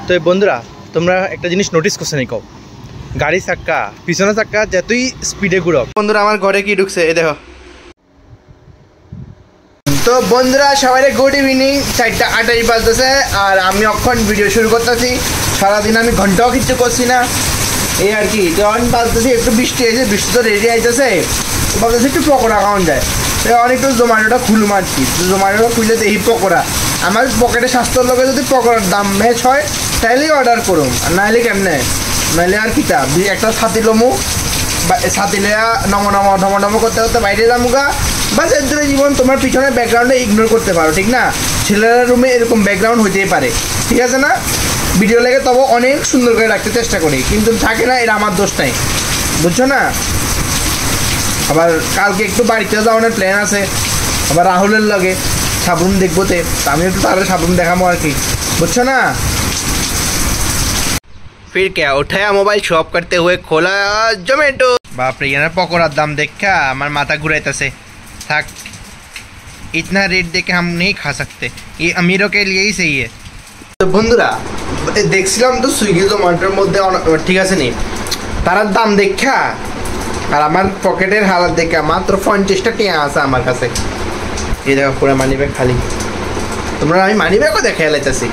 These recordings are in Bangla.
তো বন্ধুরা তোমরা একটা জিনিস নোটিস করছো নি, গাড়ি চাক্কা পিছনে চাক্কা যতই স্পিডে ঘুরক। বন্ধুরা আমার ঘরে কি ঢুকছে এই দেখো। তো বন্ধুরা সবাই গুড ইভিনিং, 4:28 বাজতেছে আর আমি অক্ষণ ভিডিও শুরু করতেছি। সারাদিন আমি ঘন্টাও কিছু করছি না, এই আর কি। যখন বাজতেছি একটু বৃষ্টি এসে, বৃষ্টি তো রেডি আইতেছে, ভাবতেছি একটু পকোড়া খাওয়ান যায়। অনেক একটু জোম্যাটোটা খুলে মারছি, জোম্যাটোটা খুলে দেখি পকোড়া। আমার পকেটে স্বাস্থ্যর লোকে যদি পকোড়ার দাম ম্যাচ হয় তাইলেই অর্ডার করুন, আর নাহলে কেমনে, নাহলে আর কিতা একটা ছাতি লমু বা ছাতি লেয়া নম করতে করতে বাইরে যামুগা। বাস এর জন্য জীবন তোমার পিছনে ব্যাকগ্রাউন্ডে ইগনোর করতে পারো, ঠিক না? ছেলেরা রুমে এরকম ব্যাকগ্রাউন্ড হইতেই পারে, ঠিক আছে না? ভিডিও লেগে তবে অনেক সুন্দর করে রাখতে চেষ্টা করি, কিন্তু থাকে না, এটা আমার দোষ নাই, বুঝছো না? আবার কালকে একটু বাড়িতে যাওয়ানোর প্ল্যান আছে, আবার রাহুলের লগে সাবুন দেখবো, তে আমি একটু তাহলে সাবুন দেখাবো আর কি, বুঝছো না? फिर क्या उठाया मोबाइल शॉप करते हुए खोला जोमेटो। बाप रे यार पकौड़ार दाम देखा हमार माथा घुराइतेছে। থাক, इतना रेट देके हम नहीं खा सकते, ये अमीरों के लिए ही सही है। তো বন্ধুরা দেখছিলাম তো সুইগি জোম্যাটোর মধ্যে ঠিক আছে নি, তার দাম দেখা আর আমার পকেটের হালাত দেখা মাত্র 50টা টিয়া আছে আমার কাছে। এই দেখো পুরো মানি ব্যাগ খালি, তোমরা আমি মানি ব্যাগও দেখে এলাইতেছি,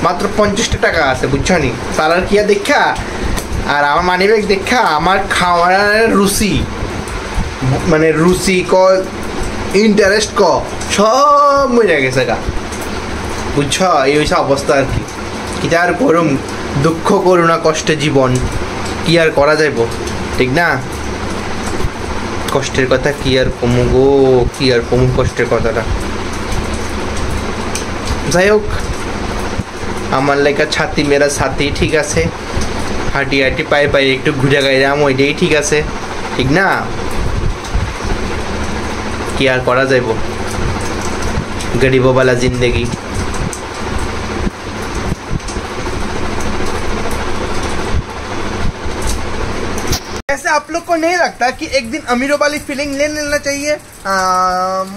মাত্র 50টা টাকা আছে, বুঝছো নি? তারার কিয়া দেখা আর আমার মানি ব্যাগ দেখা আমার খাওয়ার রুচি, মানে রুচি ক ইন্টারেস্ট ক সব মরে গেছে গা, বুঝছো? এই হয়েছে অবস্থা আর কি। কি আর করুম, দুঃখ করুণা কষ্টে জীবন, কি আর করা যাইব, ঠিক না? কষ্টের কথা কি আর কমু গো, কি আর কমু কষ্টের কথাটা। যাই হোক, আমার লেখা ছাতি মেরা ছাতি, ঠিক আছে? হাঁটি হাঁটি পায়ে পায়ে একটু ঘুরে গাইলাম, ওইটাই ঠিক আছে, ঠিক না? কি আর করা যাইব, গরিবওয়ালা जिंदगी। ऐसे आप लोग को नहीं लगता कि एक दिन अमीरों वाली फीलिंग ले लेना चाहिए?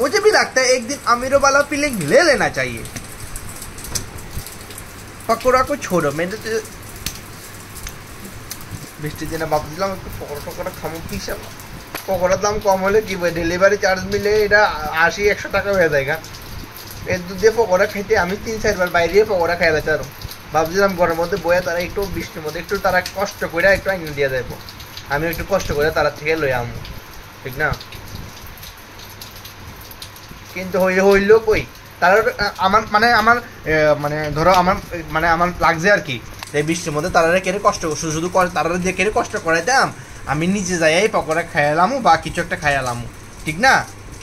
मुझे भी लगता है एक दिन अमीरों वाला फीलिंग ले लेना चाहिए। पकौड़ा को छोड़ो, मैं तो বৃষ্টির দিনে ভাবছিলাম একটু পকোড়া খাবো, কি সব পকোড়ার দাম কম হলে কি ডেলিভারি চার্জ মিলে এটা 80-100 টাকা হয়ে যায়। এর দুধ দিয়ে পকোড়া খাইতে আমি 3-4 বার বাইরে পকোড়া খাই যাচ্ছে। আর ভাবছিলাম ঘরের মধ্যে বয়ে তারা একটু বৃষ্টির মধ্যে একটু তারা কষ্ট করে একটু আইনে দিয়ে যাবো, আমি একটু কষ্ট করে তারা থেকে লই আমো, ঠিক না? কিন্তু হইলো কই, তারা আমার মানে ধরো আমার লাগছে আর কি, এই বৃষ্টির মধ্যে তারা কেড়ে কষ্ট শুধু তারা যে কেড়ে কষ্ট করাইতাম, আমি নিজে যাই পকোড়া খাইলামো বা কিছু একটা খাইলামো, ঠিক না?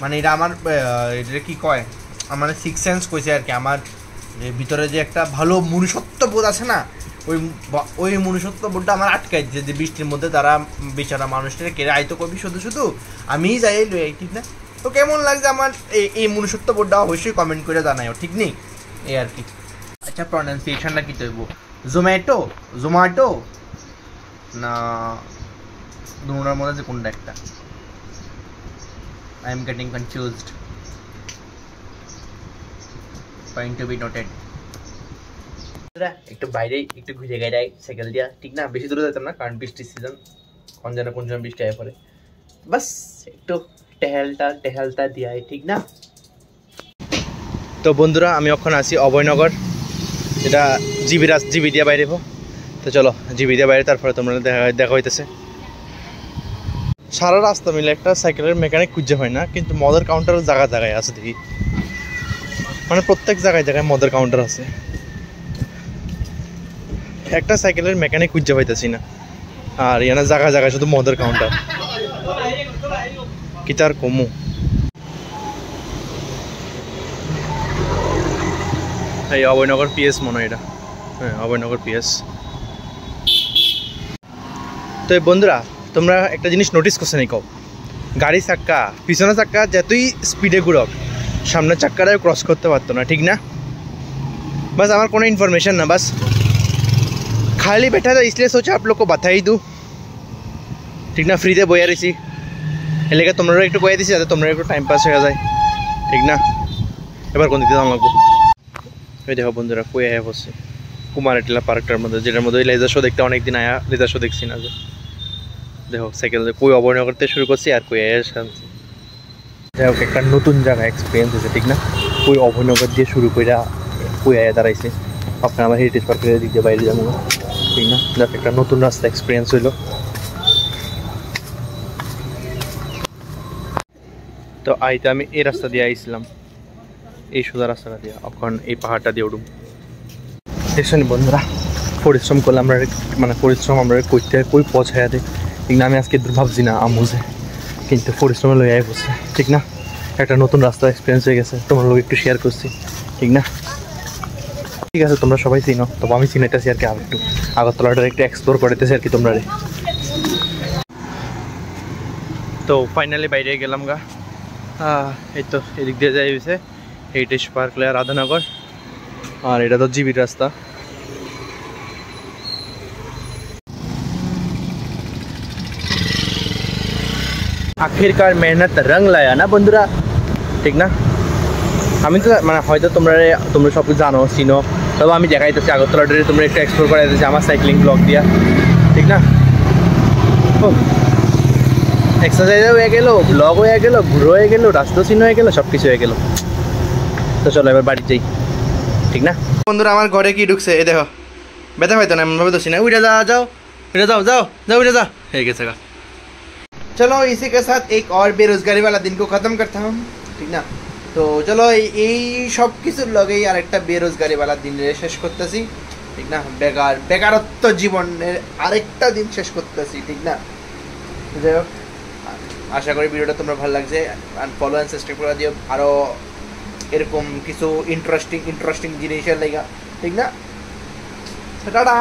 মানে এটা আমার এটা কি কয়, আমার 6 সেন্স কইছে আর কি। আমার ভিতরে যে একটা ভালো মনুষ্যত্ব বোধ আছে না, ওই মনুষ্যত্ব বোধটা আমার আটকাই দিচ্ছে, যে বৃষ্টির মধ্যে তারা বেচারা মানুষটাকে কেড়ে আইতো কবি শুধু আমি যাই লই, ঠিক না? তো কেমন লাগছে আমার এই মনুষ্যত্ব বোধটা অবশ্যই কমেন্ট করে জানাও, ঠিক নেই? এই আর কি। আচ্ছা প্রনাউন্সিয়েশনটা কি তৈব, জোম্যাটো না দুটার মধ্যে যে কোনটা একটা? I am getting confused, point to be noted. একটু বাইরে একটু ঘুরে গাড়ি সাইকেল দিয়া, ঠিক না? বেশি দূরে যেতাম না, কারণ বৃষ্টির সিজন, কোন যেন বৃষ্টি আয় পড়ে, বাস একটু টেহালটা দিয়া, ঠিক না? তো বন্ধুরা আমি এখন আছি অভয়নগর, যেটা জিবি দিয়া বাইরে। তো চলো জিবি দিয়া বাইরে, তারপরে তোমরা দেখা হইতেছে। সারা রাস্তা মিলে একটা সাইকেলের মেকানিক খুঁজে হয় না, কিন্তু মদের কাউন্টার জায়গায় আছে দেখি, মানে প্রত্যেক জায়গায় মদের কাউন্টার আছে, একটা সাইকেলের মেকানিক খুঁজে পাইতেছি না। আর এখানে জায়গায় শুধু মদের কাউন্টার, কি তার কমু। এই অভয়নগর পিএস মনে হয় এটা, হ্যাঁ অভয়নগর পিএস। তো বন্ধুরা তোমরা একটা জিনিস নোটিস করছো নি, গাড়ি চাক্কা পিছনে চাক্কা যতই স্পিডে ঘুরক সামনের চাক্কাটাও ক্রস করতে পারতো না, ঠিক না? बस हमारा कोनो इन्फॉर्मेशन ना, बस खाली बैठा था इसलिए सोचा आप लोग को बता ही दूँ, ठीक ना? फ्री दे बोया रही लेकिन तुम्हारा एक बोया दी जाते, तुम्हारा एक टाइम पास हो जाए, ठीक ना? এবার কোন দিকে যাওয়া লাগবো? এই দেখো বন্ধুরা কই আয়া বসে কুমারটিলা পার্কটার মধ্যে, যেটার মধ্যে লেজার শো দেখতে অনেকদিন আয়া লেজার শো দেখছি না। যে দেখো সাইকেল কই অবর্ণনা করতে শুরু করছি আর কই আয়া শান্তি। যাই হোক একটা নতুন জায়গা এক্সপিরিয়েন্স হয়েছে, ঠিক না? কই অভয়নগর দিয়ে শুরু করে কই আয়া দাঁড়াইছে, আপনার আমার হেরিটেজ পার্কের দিক দিয়ে বাইরে যাবো, ঠিক না? যাক একটা নতুন রাস্তা এক্সপিরিয়েন্স হইলো। তো আইতে আমি এই রাস্তা দিয়ে আইছিলাম, এই সোজা রাস্তাটা দিয়ে, এখন এই পাহাড়টা দিয়ে উঠুম। দেখছেন বন্ধুরা, পরিশ্রম করলে আমরা মানে পরিশ্রম আমরা করতে কই পৌঁছাইয়া দেয়, ঠিক না? আমি আজকে ভাবছি না আমুজে, কিন্তু পরিশ্রমে লই আই বসে, ঠিক না? একটা নতুন রাস্তা এক্সপিরিয়েন্স হয়ে গেছে, তোমার লোক একটু শেয়ার করছি, ঠিক না? ঠিক আছে, তোমরা সবাই চিনো, তবে আমি চিনাইতেছি আর কি, আর একটু আগরতলাটা একটু এক্সপ্লোর করতেছি আর কি তোমরা। তো ফাইনালি বাইরে গেলাম গা, এই তো এদিক দিয়ে যাই হয়েছে হেরিটেজ পার্ক লেয়ার রাধানগর, আর এটা তো জিবির রাস্তা। আখিরকার মেহনত রং লায়া না বন্ধুরা, ঠিক না? আমি তো মানে হয়তো তোমরা সব কিছু জানো চিনো, তবে আমি দেখাইতেছি আগরতলাটারে তোমরা একটু এক্সপ্লোর করাইতেছি আমার সাইক্লিং ব্লগ দিয়া, ঠিক না? ও এক্সারসাইজও হয়ে গেলো, ব্লগ হয়ে গেলো, ঘুরো হয়ে গেলো, রাস্তা চিহ্ন হয়ে গেলো, সব কিছু হয়ে গেলো। তো চলো এবার বাড়ি যাই, ঠিক না? বন্ধুরা আমার ঘরে কি ঢুকছে, এ দেখো, ব্যথা পাইতো না এমনভাবে দোষী না, উঠে যাও उठे जाओ जाओ जाओ उठे जा है कैसे का। चलो इसी के साथ एक और बेरोजगारी वाला दिन को ख़त्म करता हूँ, ठीक ना? तो चलो এই সব কিছুর লগেই আরেকটা বেরোজগারি वाला দিন শেষ করতেছি, ঠিক না? বেকারত্ব জীবনের আরেকটা দিন শেষ করতেছি, ঠিক না? যাই হোক, আশা করি ভিডিওটা তোমরা ভালো লাগছে, আর ফলো অ্যান্ড সাবস্ক্রাইব করে দিও আরও এরকম কিছু ইন্টারেস্টিং জিনিসের লাগা, ঠিক না? টাটা।